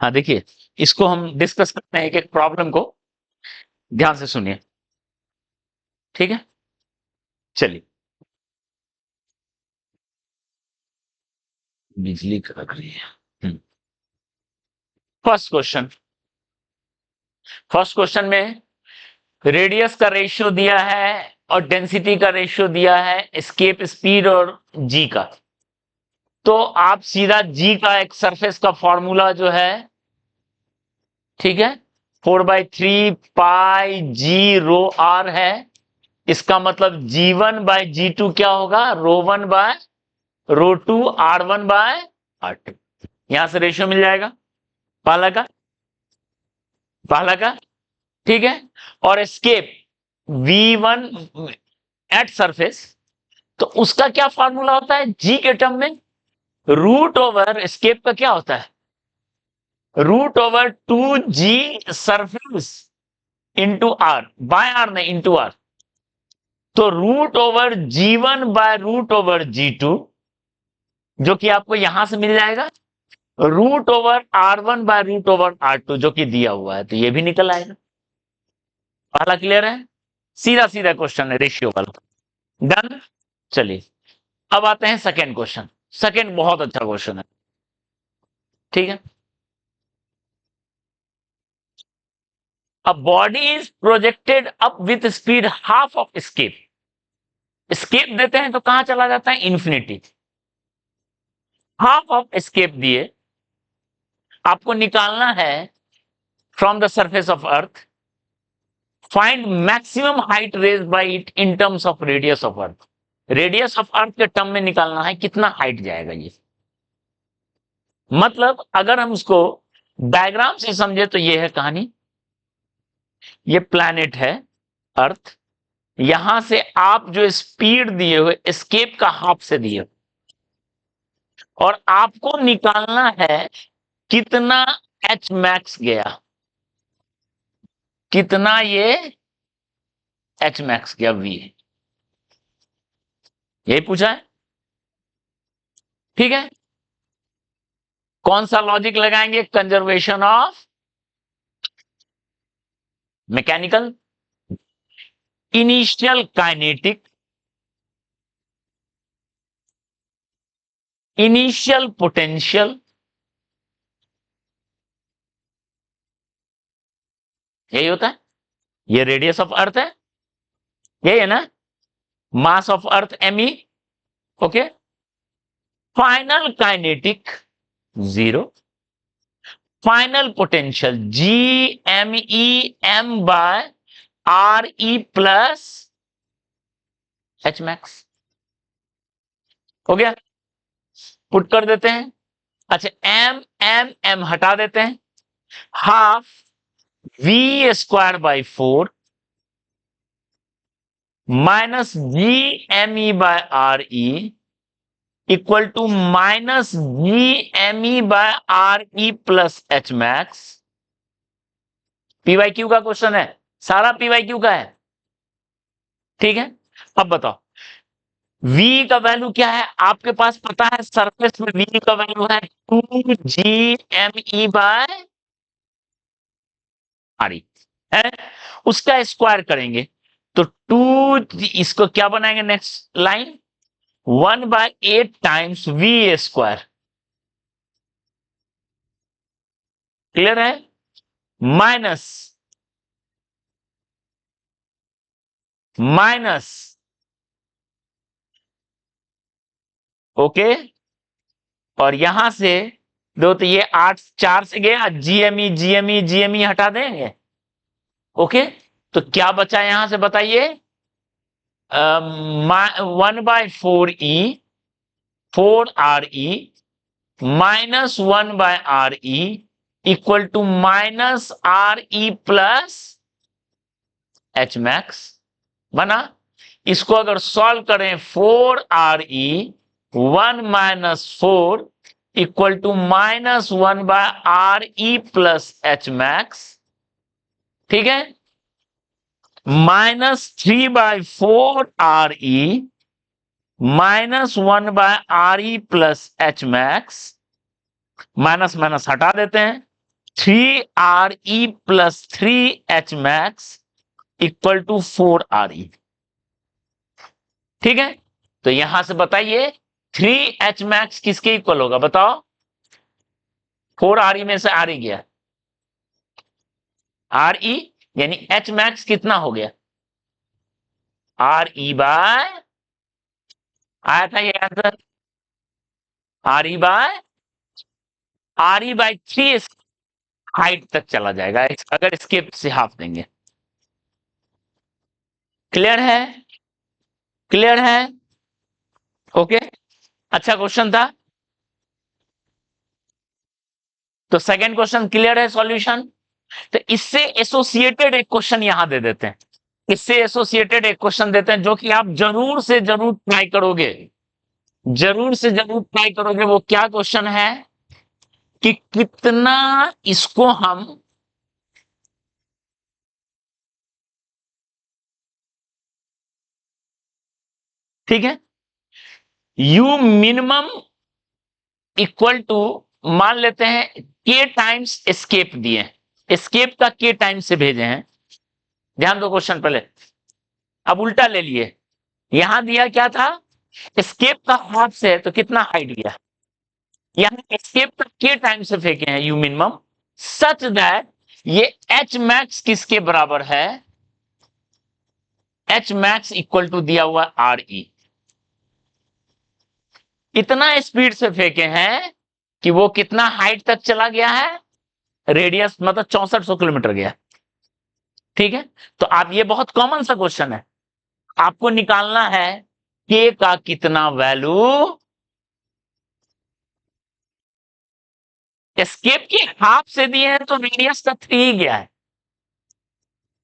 हाँ देखिए, इसको हम डिस्कस करते हैं, एक एक प्रॉब्लम को ध्यान से सुनिए, ठीक है? चलिए, बिजली कड़क रही है। फर्स्ट क्वेश्चन, फर्स्ट क्वेश्चन में रेडियस का रेशियो दिया है और डेंसिटी का रेशियो दिया है, एस्केप स्पीड और जी का। तो आप सीधा जी का एक सरफेस का फॉर्मूला जो है, ठीक है, 4/3 जी रो आर है। इसका मतलब G1/G2 क्या होगा? ρ1/ρ2 R1/R2। यहां से रेशियो मिल जाएगा पहला का, पहला का, ठीक है। और एस्केप V1 एट सरफेस, तो उसका क्या फॉर्मूला होता है जी के टर्म में? रूट ओवर एस्केप का क्या होता है? √2G surface into R, by R नहीं, इंटू आर। तो √G1/√G2, जो कि आपको यहां से मिल जाएगा √R1/√R2, जो कि दिया हुआ है, तो ये भी निकल आएगा। पहला क्लियर है? सीधा सीधा क्वेश्चन है, रेशियो वाला। डन। चलिए, अब आते हैं सेकेंड क्वेश्चन। सेकेंड बहुत अच्छा क्वेश्चन है, ठीक है। A body is projected up with speed half of escape. Escape देते हैं तो कहां चला जाता है? इंफिनिटी। हाफ ऑफ एस्केप दिए, आपको निकालना है from the surface of earth, find maximum height raise by it in terms of radius of earth. Radius of earth के टर्म में निकालना है कितना हाइट जाएगा ये। मतलब अगर हम उसको डायग्राम से समझे तो ये है कहानी। ये प्लैनेट है अर्थ, यहां से आप जो स्पीड दिए हुए एस्केप का हाफ से दिए हुए, और आपको निकालना है कितना एच मैक्स गया, कितना ये एच मैक्स गया वी, यही पूछा है, ठीक है। कौन सा लॉजिक लगाएंगे? Conservation of mechanical, initial kinetic, initial potential, यही होता है। ये रेडियस ऑफ अर्थ है, यही है ना, mass of earth ME, okay. Final kinetic 0, final potential GME/M/RE plus H max, हो गया। पुट कर देते हैं। अच्छा, M हटा देते हैं, half V²/4 minus GME/RE equal to minus GME/RE plus H max. PYQ का क्वेश्चन है, सारा PYQ का है, ठीक है। अब बताओ V का वैल्यू क्या है? आपके पास पता है, सरफेस में V का वैल्यू है 2GME/RE है। उसका स्क्वायर करेंगे तो 2, इसको क्या बनाएंगे next line? 1/8 times V²। Clear है? Minus minus, okay. और यहां से दो, तो ये 8 4 से गया, GME हटा देंगे, ओके। तो क्या बचा यहां से बताइए? 1/4E/4RE minus 1/RE equal to minus RE plus H max बना। इसको अगर सॉल्व करें, 4RE 1 - 4 equal to minus 1/RE plus H max, ठीक है। -3/4RE minus 1/RE plus H max, minus minus हटा देते हैं, 3RE plus 3H max equal to 4RE। ठीक है, तो यहां से बताइए 3H max किसके इक्वल होगा, बताओ। 4RE में से RE गया, RE यानी H max कितना हो गया, RE बाय, आया था ये आंसर, RE बाय 3 हाइट तक चला जाएगा अगर इसके से हाफ देंगे। क्लियर है, क्लियर है, ओके। अच्छा क्वेश्चन था। तो सेकंड क्वेश्चन क्लियर है सॉल्यूशन। तो इससे एसोसिएटेड एक क्वेश्चन यहां दे देते हैं, इससे एसोसिएटेड एक क्वेश्चन देते हैं जो कि आप जरूर से जरूर ट्राई करोगे, जरूर से जरूर ट्राई करोगे। वो क्या क्वेश्चन है कि कितना इसको हम ठीक है, यू मिनिमम इक्वल टू, मान लेते हैं के टाइम्स एस्केप दिए, एस्केप का के टाइम से भेजे हैं। ध्यान दो क्वेश्चन पहले, अब उल्टा ले लिए। यहां दिया क्या था, एस्केप का हाफ से है तो कितना हाइट गया, यहां एस्केप का के टाइम से फेंके हैं यू मिनिमम, सच दैट ये एच मैक्स किसके बराबर है, एच मैक्स इक्वल टू दिया हुआ आर ई। इतना स्पीड से फेंके हैं कि वो कितना हाइट तक चला गया है, रेडियस मतलब 6400 किलोमीटर गया। ठीक है, तो आप, ये बहुत कॉमन सा क्वेश्चन है, आपको निकालना है के का कितना वैल्यू एस्केप के हाफ से दिए हैं तो रेडियस का 3 ही गया है,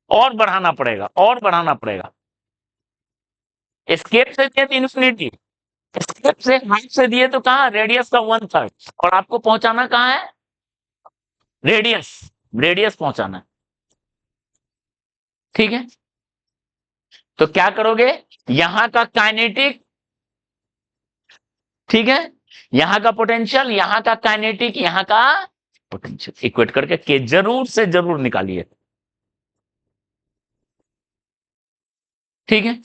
और बढ़ाना पड़ेगा, और बढ़ाना पड़ेगा। एस्केप से दिए तो इन्फिनिटी, एस्केप से हाफ से दिए तो कहां, रेडियस का 1/3, और आपको पहुंचाना कहां है, रेडियस, रेडियस पहुंचाना है। ठीक है, तो क्या करोगे, यहां का काइनेटिक, ठीक है, यहां का पोटेंशियल, यहां का काइनेटिक, यहां का पोटेंशियल इक्वेट करके के जरूर से जरूर निकालिए। ठीक है,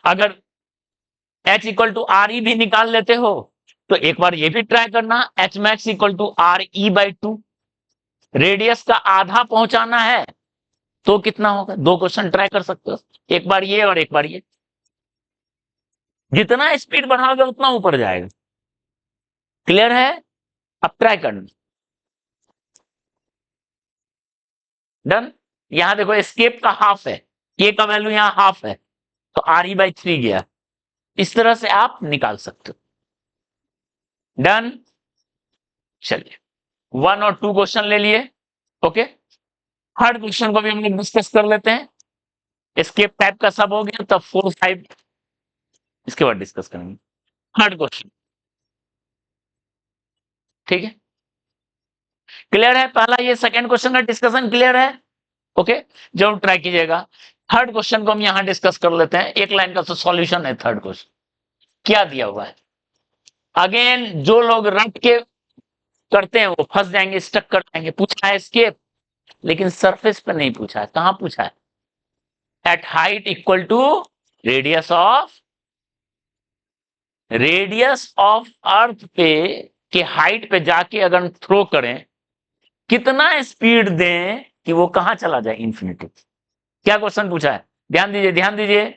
अगर H equal to R E भी निकाल लेते हो तो एक बार ये भी ट्राई करना, H max equal to R E by 2, radius का आधा पहुंचाना है तो कितना होगा, दो क्वेश्चन ट्राई कर सकते हो, एक बार ये और एक बार ये। जितना स्पीड बढ़ाओगे उतना ऊपर जाएगा। क्लियर है, अब ट्राई करना। डन, यहां देखो एस्केप का हाफ है, के का वैल्यू यहां हाफ है तो आर ई बाई 3 गया, इस तरह से आप निकाल सकते हो। डन, चलिए 1 और 2 क्वेश्चन ले लिए, ओके। थर्ड क्वेश्चन को भी हम लोग डिस्कस कर लेते हैं, एस्केप टाइप का सब हो गया, तब 4 5 इसके बाद डिस्कस करेंगे। थर्ड क्वेश्चन, ठीक है, क्लियर है, पहला ये सेकंड क्वेश्चन का डिस्कशन क्लियर है, ओके, जरूर ट्राई कीजिएगा। थर्ड क्वेश्चन को हम यहां डिस्कस कर लेते हैं, एक लाइन का तो सॉल्यूशन है थर्ड क्वेश्चन। क्या दिया हुआ है, अगेन जो लोग रट के करते हैं वो फंस जाएंगे, स्टक कर जाएंगे। पूछा है एस्केप, लेकिन सरफेस पे नहीं पूछा है, कहां पूछा है, at height equal to radius of, radius of earth पे के हाइट पे जाके अगर थ्रो करें, कितना स्पीड दें कि वो कहां चला जाए, इंफिनिटी। क्या क्वेश्चन पूछा है, ध्यान दीजिए, ध्यान दीजिए,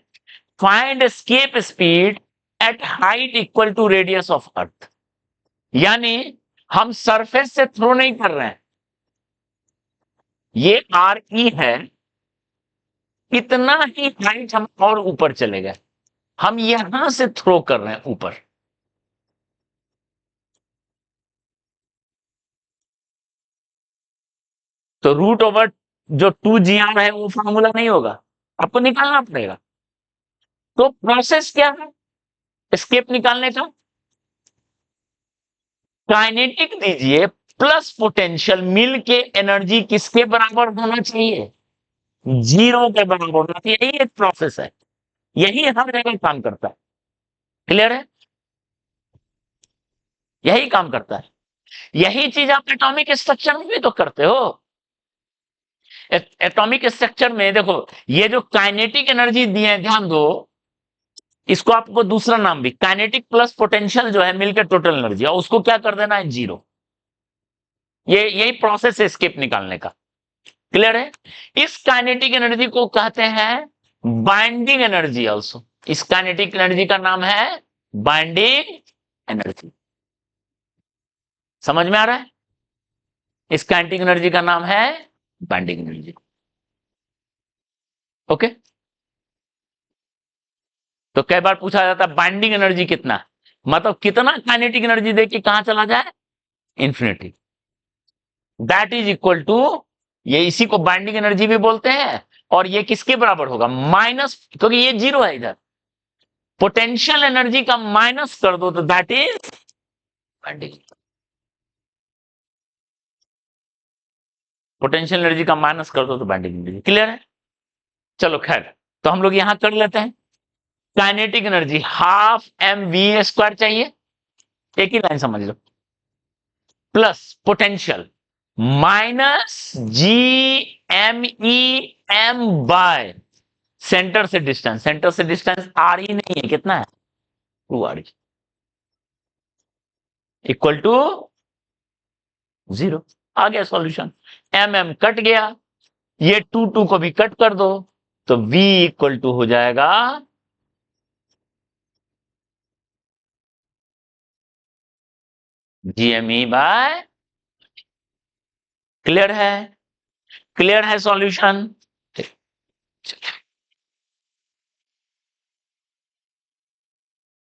find escape speed at height equal to radius of earth. यानी हम सरफेस से थ्रो नहीं कर रहे हैं, ये आर ई है, इतना ही हाइट हम और ऊपर चले गए, हम यहां से थ्रो कर रहे हैं ऊपर। तो रूट ओवर जो 2 GR है वो फॉर्मूला नहीं होगा, आपको निकालना पड़ेगा। तो प्रोसेस क्या है एस्केप निकालने का, काइनेटिक दीजिए प्लस पोटेंशियल मिल के एनर्जी किसके बराबर होना चाहिए, 0 के बराबर होना चाहिए। यही एक प्रोसेस है, यही हर जगह काम करता है। क्लियर है, यही काम करता है। यही चीज आप एटॉमिक स्ट्रक्चर में भी तो करते हो। एटॉमिक स्ट्रक्चर में देखो, ये जो काइनेटिक एनर्जी दी है, ध्यान दो, इसको आपको दूसरा नाम भी, काइनेटिक प्लस पोटेंशियल जो है मिलकर टोटल एनर्जी, और उसको क्या कर देना है, जीरो। ये यही प्रोसेस है स्केप निकालने का। क्लियर है? इस काइनेटिक एनर्जी को कहते हैं बाइंडिंग एनर्जी ऑल्सो। इस काइनेटिक एनर्जी का नाम है बाइंडिंग एनर्जी। समझ में आ रहा है? इस काइनेटिक एनर्जी का नाम है बाइंडिंग एनर्जी। ओके। तो कई बार पूछा जाता है बाइंडिंग एनर्जी कितना, मतलब कितना काइनेटिक एनर्जी दे के कहां चला जाए, infinity. That is equal to, ये इसी को बाइंडिंग एनर्जी भी बोलते हैं। और ये किसके बराबर होगा, माइनस, क्योंकि ये जीरो है इधर, पोटेंशियल एनर्जी का माइनस कर दो तो that is binding. Potential energy का माइनस कर दो तो बाइंडिंग एनर्जी। क्लियर है? चलो खैर, तो हम लोग यहां कर लेते हैं। Kinetic energy half M V square चाहिए, एक ही लाइन समझ लो, plus potential minus G M E M by centre से डिस्टेंस। सेंटर से डिस्टेंस आर ही नहीं है, कितना है, 2r इक्वल टू 0। आ गया सॉल्यूशन। एम एम कट गया, ये 2 को भी कट कर दो, तो v इक्वल टू हो जाएगा GME बाय। क्लियर है? क्लियर है सॉल्यूशन?